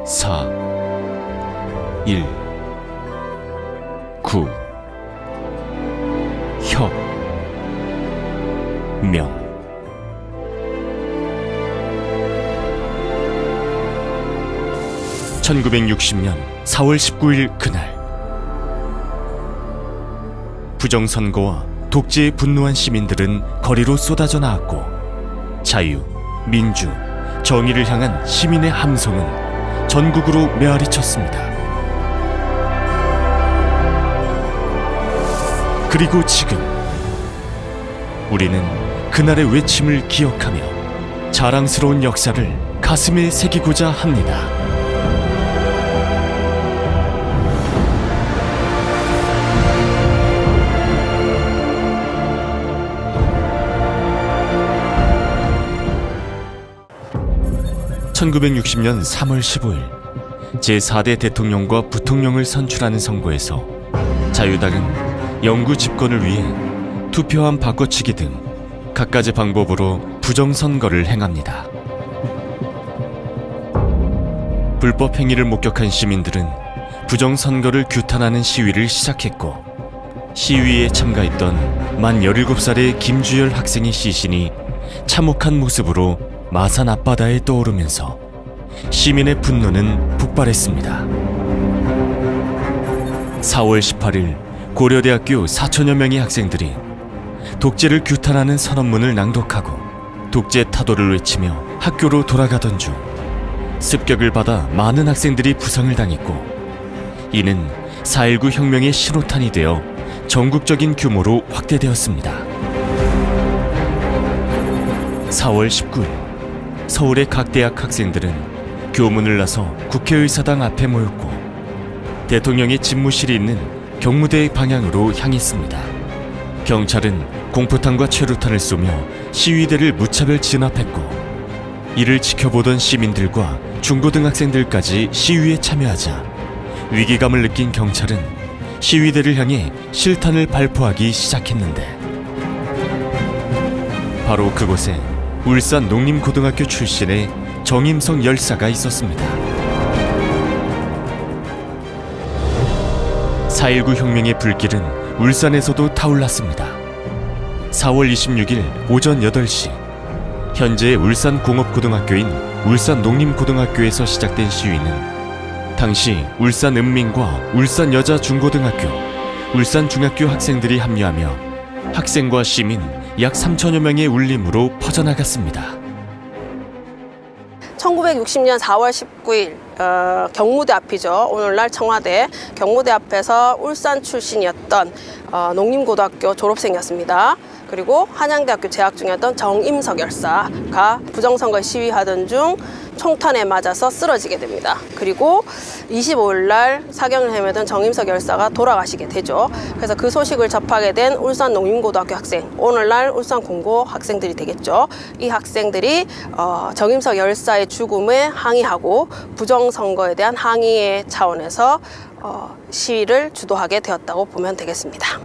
4, 1, 9. 명. (1960년 4월 19일) 그날, 부정선거와 독재에 분노한 시민들은 거리로 쏟아져 나왔고, 자유, 민주, 정의를 향한 시민의 함성은 전국으로 메아리쳤습니다. 그리고 지금 우리는 그날의 외침을 기억하며 자랑스러운 역사를 가슴에 새기고자 합니다. (1960년 3월 15일) 제4대 대통령과 부통령을 선출하는 선거에서 자유당은 영구 집권을 위해 투표함 바꿔치기 등 갖가지 방법으로 부정선거를 행합니다. 불법 행위를 목격한 시민들은 부정선거를 규탄하는 시위를 시작했고, 시위에 참가했던 만 17살의 김주열 학생의 시신이 참혹한 모습으로 마산 앞바다에 떠오르면서 시민의 분노는 폭발했습니다. 4월 18일 고려대학교 4천여 명의 학생들이 독재를 규탄하는 선언문을 낭독하고 독재 타도를 외치며 학교로 돌아가던 중 습격을 받아 많은 학생들이 부상을 당했고, 이는 4.19 혁명의 신호탄이 되어 전국적인 규모로 확대되었습니다. 4월 19일 서울의 각 대학 학생들은 교문을 나서 국회의사당 앞에 모였고, 대통령의 집무실이 있는 경무대 방향으로 향했습니다. 경찰은 공포탄과 최루탄을 쏘며 시위대를 무차별 진압했고, 이를 지켜보던 시민들과 중고등학생들까지 시위에 참여하자 위기감을 느낀 경찰은 시위대를 향해 실탄을 발포하기 시작했는데, 바로 그곳에 울산 농림고등학교 출신의 정임석 열사가 있었습니다. 4.19 혁명의 불길은 울산에서도 타올랐습니다. 4월 26일 오전 8시, 현재 울산공업고등학교인 울산농림고등학교에서 시작된 시위는 당시 울산은민과 울산여자중고등학교, 울산중학교 학생들이 합류하며 학생과 시민 약 3천여 명의 울림으로 퍼져나갔습니다. 1960년 4월 19일 경무대 앞이죠. 오늘날 청와대 경무대 앞에서 울산 출신이었던 농림고등학교 졸업생이었습니다. 그리고 한양대학교 재학 중이었던 정임석 열사가 부정선거에 시위하던 중 총탄에 맞아서 쓰러지게 됩니다. 그리고 25일 날 사경을 헤매던 정임석 열사가 돌아가시게 되죠. 그래서 그 소식을 접하게 된 울산 농림고등학교 학생, 오늘날 울산 공고 학생들이 되겠죠. 이 학생들이 정임석 열사의 죽음에 항의하고 부정선거에 대한 항의의 차원에서 시위를 주도하게 되었다고 보면 되겠습니다.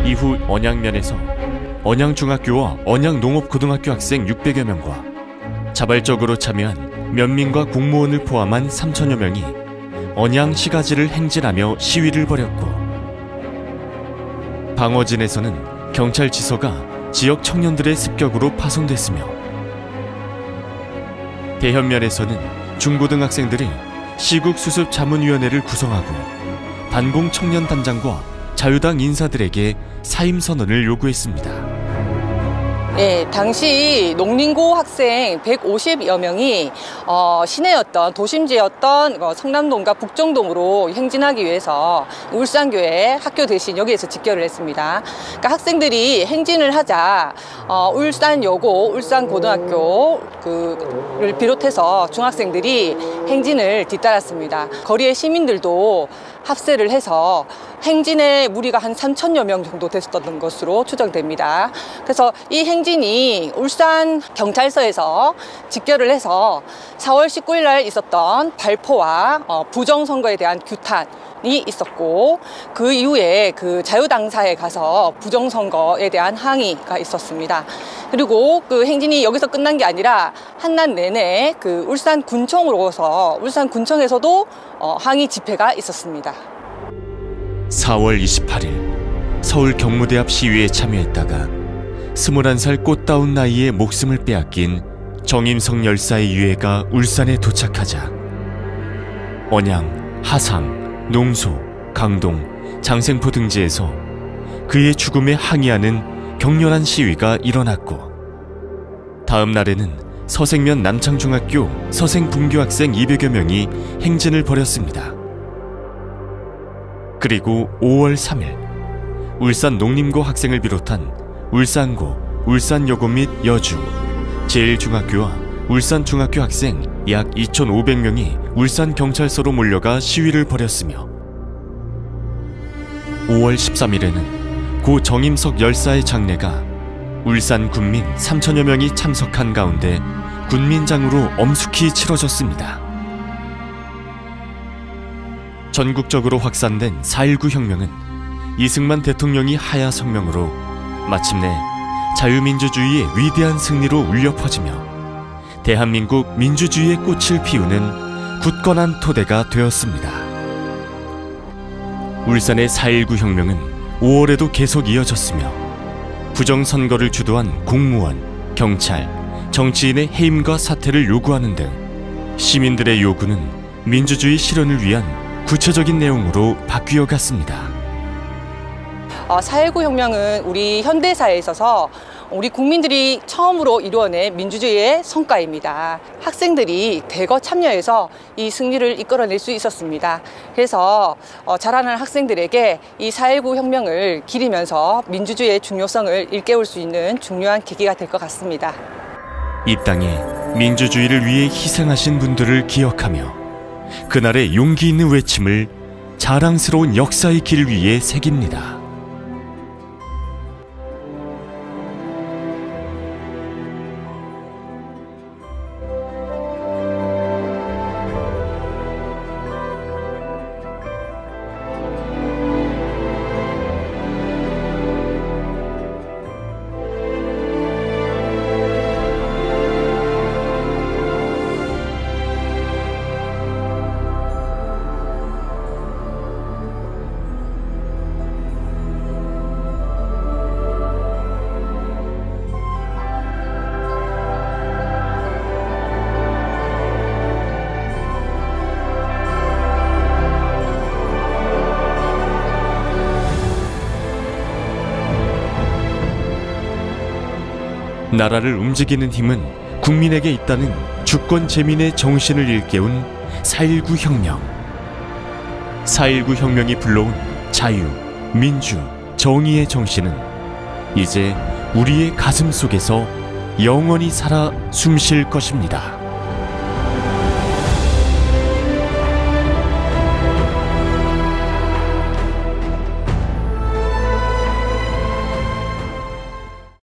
이후 언양면에서 언양중학교와 언양농업고등학교 학생 600여 명과 자발적으로 참여한 면민과 공무원을 포함한 3천여 명이 언양시가지를 행진하며 시위를 벌였고, 방어진에서는 경찰지서가 지역 청년들의 습격으로 파손됐으며, 대현면에서는 중고등학생들이 시국수습자문위원회를 구성하고 반공청년단장과 자유당 인사들에게 사임선언을 요구했습니다. 네, 당시 농림고 학생 150여 명이 시내였던 도심지였던 성남동과 북정동으로 행진하기 위해서 울산교회 학교 대신 여기에서 집결을 했습니다. 그러니까 학생들이 행진을 하자 울산여고, 울산고등학교를 비롯해서 중학생들이 행진을 뒤따랐습니다. 거리의 시민들도 합세를 해서 행진의 무리가 한 3천여 명 정도 됐었던 것으로 추정됩니다. 그래서 이 행진이 울산 경찰서에서 집결을 해서 4월 19일 날 있었던 발포와 부정선거에 대한 규탄이 있었고, 그 이후에 그 자유당사에 가서 부정선거에 대한 항의가 있었습니다. 그리고 그 행진이 여기서 끝난 게 아니라 한낮 내내 그 울산 군청으로서 울산 군청에서도 항의 집회가 있었습니다. 4월 28일 서울 경무대 앞 시위에 참여했다가 21살 꽃다운 나이에 목숨을 빼앗긴 정임석 열사의 유해가 울산에 도착하자 언양, 하상, 농소, 강동, 장생포 등지에서 그의 죽음에 항의하는 격렬한 시위가 일어났고, 다음 날에는 서생면 남창중학교 서생분교 학생 200여 명이 행진을 벌였습니다. 그리고 5월 3일 울산 농림고 학생을 비롯한 울산고, 울산여고 및 여주, 제1중학교와 울산중학교 학생 약 2,500명이 울산경찰서로 몰려가 시위를 벌였으며, 5월 13일에는 고 정임석 열사의 장례가 울산 군민 3천여 명이 참석한 가운데 군민장으로 엄숙히 치러졌습니다. 전국적으로 확산된 4.19 혁명은 이승만 대통령이 하야 성명으로 마침내 자유민주주의의 위대한 승리로 울려 퍼지며 대한민국 민주주의의 꽃을 피우는 굳건한 토대가 되었습니다. 울산의 4.19 혁명은 5월에도 계속 이어졌으며 부정선거를 주도한 공무원, 경찰, 정치인의 해임과 사퇴를 요구하는 등 시민들의 요구는 민주주의 실현을 위한 구체적인 내용으로 바뀌어 갔습니다. 4.19 혁명은 우리 현대사에 있어서 우리 국민들이 처음으로 이루어낸 민주주의의 성과입니다. 학생들이 대거 참여해서 이 승리를 이끌어낼 수 있었습니다. 그래서 자라는 학생들에게 이 4.19 혁명을 기리면서 민주주의의 중요성을 일깨울 수 있는 중요한 계기가 될 것 같습니다. 이 땅에 민주주의를 위해 희생하신 분들을 기억하며 그날의 용기 있는 외침을 자랑스러운 역사의 길 위에 새깁니다. 나라를 움직이는 힘은 국민에게 있다는 주권 재민의 정신을 일깨운 4.19 혁명. 4.19 혁명이 불러온 자유, 민주, 정의의 정신은 이제 우리의 가슴 속에서 영원히 살아 숨쉴 것입니다.